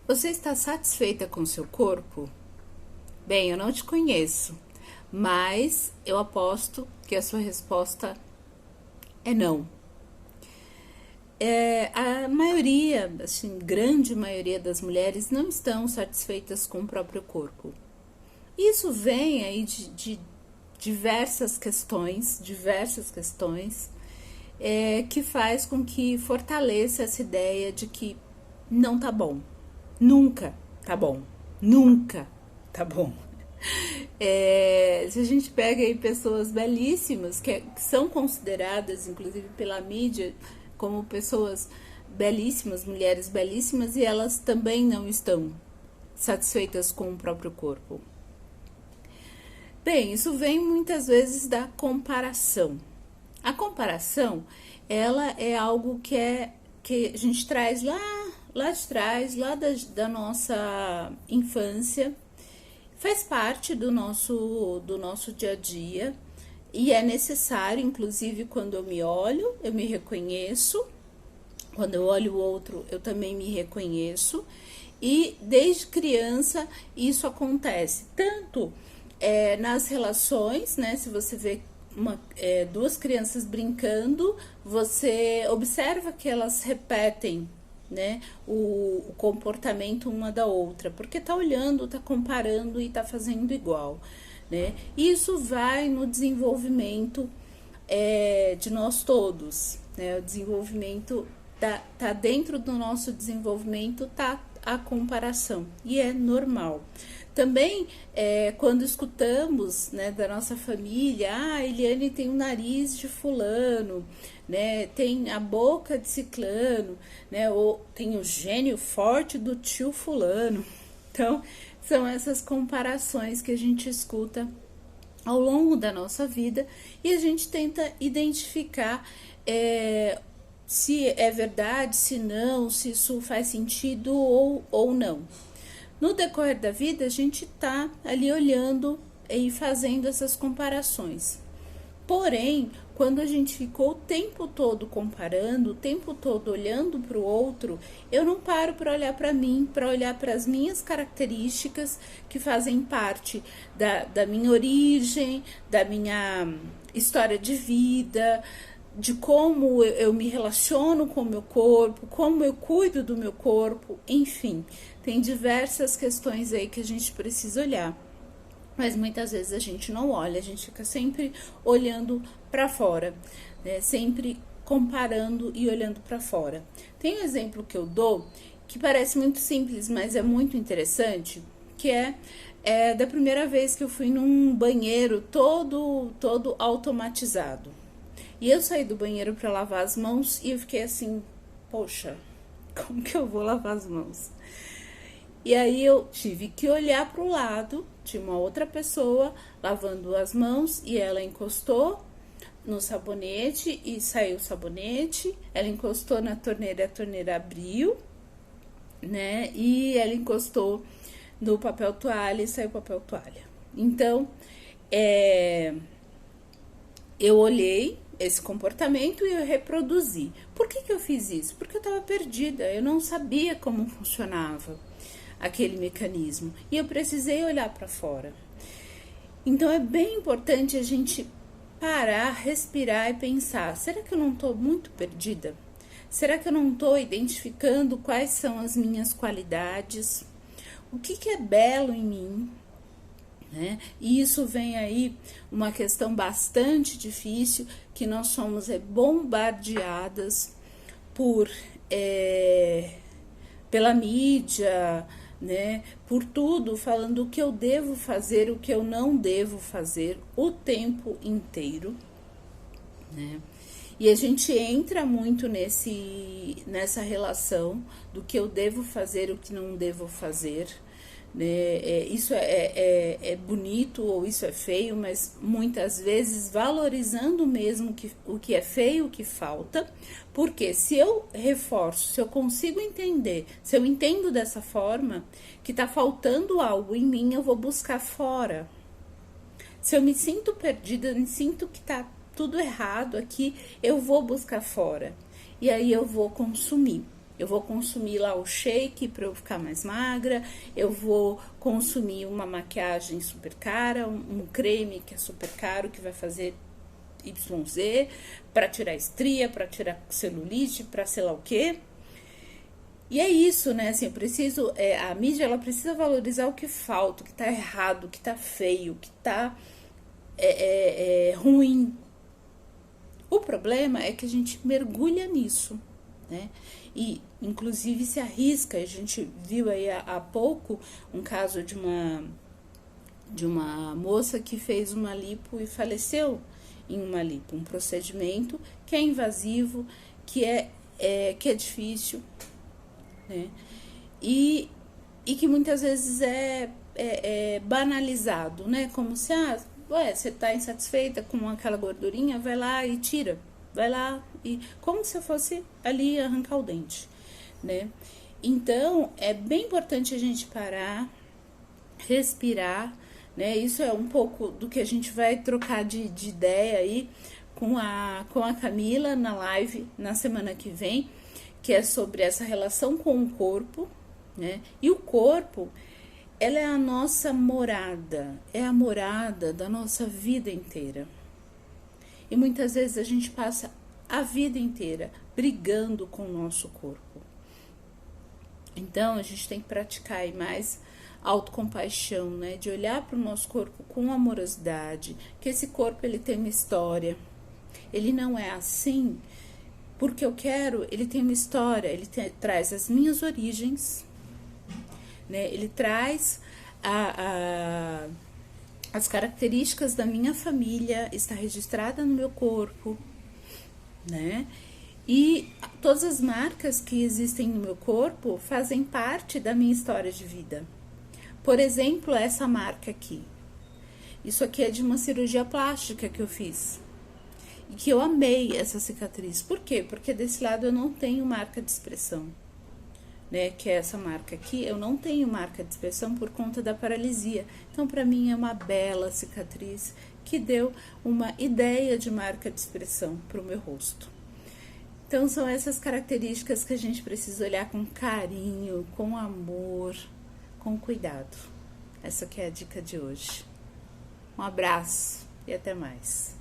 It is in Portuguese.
Você está satisfeita com seu corpo? Bem, eu não te conheço, mas eu aposto que a sua resposta é não. A maioria, assim, grande maioria das mulheres não estão satisfeitas com o próprio corpo. Isso vem aí de diversas questões, que faz com que fortaleça essa ideia de que não tá bom. Nunca tá bom. Nunca tá bom. Se a gente pega aí pessoas belíssimas, que são consideradas, inclusive pela mídia, como pessoas belíssimas, mulheres belíssimas, e elas também não estão satisfeitas com o próprio corpo. Bem, isso vem muitas vezes da comparação. A comparação, ela é algo que a gente traz lá de trás, da nossa infância, faz parte do nosso dia a dia e é necessário, inclusive quando eu me olho, eu me reconheço, quando eu olho o outro, eu também me reconheço, e desde criança isso acontece, tanto nas relações, né, se você vê duas crianças brincando, você observa que elas repetem, né, o comportamento uma da outra, porque tá olhando, tá comparando e tá fazendo igual, né? Isso vai no desenvolvimento de nós todos, né? O desenvolvimento tá dentro do nosso desenvolvimento, tá a comparação, e é normal. Também, quando escutamos, né, da nossa família, a Eliane tem o nariz de fulano, né, tem a boca de ciclano, né, ou tem o gênio forte do tio fulano. Então, são essas comparações que a gente escuta ao longo da nossa vida e a gente tenta identificar se é verdade, se não, se isso faz sentido ou não. No decorrer da vida, a gente tá ali olhando e fazendo essas comparações. Porém, quando a gente ficou o tempo todo comparando, o tempo todo olhando para o outro, eu não paro para olhar para mim, para olhar para as minhas características que fazem parte da minha origem, da minha história de vida, de como eu me relaciono com o meu corpo, como eu cuido do meu corpo, enfim, tem diversas questões aí que a gente precisa olhar. Mas muitas vezes a gente não olha, a gente fica sempre olhando para fora, né? Sempre comparando e olhando para fora. Tem um exemplo que eu dou que parece muito simples, mas é muito interessante, que é da primeira vez que eu fui num banheiro todo automatizado. E eu saí do banheiro para lavar as mãos e eu fiquei assim, poxa, como que eu vou lavar as mãos? E aí eu tive que olhar para o lado, tinha uma outra pessoa lavando as mãos e ela encostou no sabonete e saiu o sabonete, ela encostou na torneira, a torneira abriu, né? E ela encostou no papel toalha e saiu o papel toalha. Então, eu olhei esse comportamento e eu reproduzi. Por que eu fiz isso? Porque eu estava perdida, eu não sabia como funcionava aquele mecanismo e eu precisei olhar para fora. Então é bem importante a gente parar, respirar e pensar: será que eu não estou muito perdida? Será que eu não estou identificando quais são as minhas qualidades? O que é belo em mim? Né? E isso vem aí uma questão bastante difícil, que nós somos bombardeadas pela mídia, né? Por tudo, falando o que eu devo fazer, o que eu não devo fazer o tempo inteiro, né? E a gente entra muito nessa relação do que eu devo fazer, o que não devo fazer, né? Isso é bonito ou isso é feio, mas muitas vezes valorizando mesmo o que é feio, o que falta, porque se eu reforço, se eu consigo entender, se eu entendo dessa forma que tá faltando algo em mim, eu vou buscar fora. Se eu me sinto perdida, eu me sinto que tá tudo errado aqui, eu vou buscar fora. E aí eu vou consumir. Eu vou consumir lá o shake para eu ficar mais magra, eu vou consumir uma maquiagem super cara, um creme que é super caro, que vai fazer YZ, para tirar estria, para tirar celulite, para sei lá o quê. E é isso, né? Assim, eu preciso, a mídia ela precisa valorizar o que falta, o que tá errado, o que tá feio, o que tá ruim. O problema é que a gente mergulha nisso, né? E, inclusive, se arrisca. A gente viu aí há pouco um caso de uma moça que fez uma lipo e faleceu em uma lipo. Um procedimento que é invasivo, que é difícil, né? E que muitas vezes é banalizado, né? Como se, você tá insatisfeita com aquela gordurinha, vai lá e tira. Vai lá e como se eu fosse ali arrancar o dente, né? Então, é bem importante a gente parar, respirar, né? Isso é um pouco do que a gente vai trocar de ideia aí com a Camila na live na semana que vem, que é sobre essa relação com o corpo, né? E o corpo, ela é a nossa morada, é a morada da nossa vida inteira. E muitas vezes a gente passa a vida inteira brigando com o nosso corpo. Então a gente tem que praticar aí mais autocompaixão, né? De olhar para o nosso corpo com amorosidade, que esse corpo ele tem uma história. Ele não é assim porque eu quero, ele tem uma história, ele traz as minhas origens, né? Ele traz as características da minha família, está registrada no meu corpo, né? E todas as marcas que existem no meu corpo fazem parte da minha história de vida. Por exemplo, essa marca aqui. Isso aqui é de uma cirurgia plástica que eu fiz. E que eu amei essa cicatriz. Por quê? Porque desse lado eu não tenho marca de expressão, né? Que é essa marca aqui, eu não tenho marca de expressão por conta da paralisia. Então, para mim, é uma bela cicatriz que deu uma ideia de marca de expressão para o meu rosto. Então, são essas características que a gente precisa olhar com carinho, com amor, com cuidado. Essa que é a dica de hoje. Um abraço e até mais.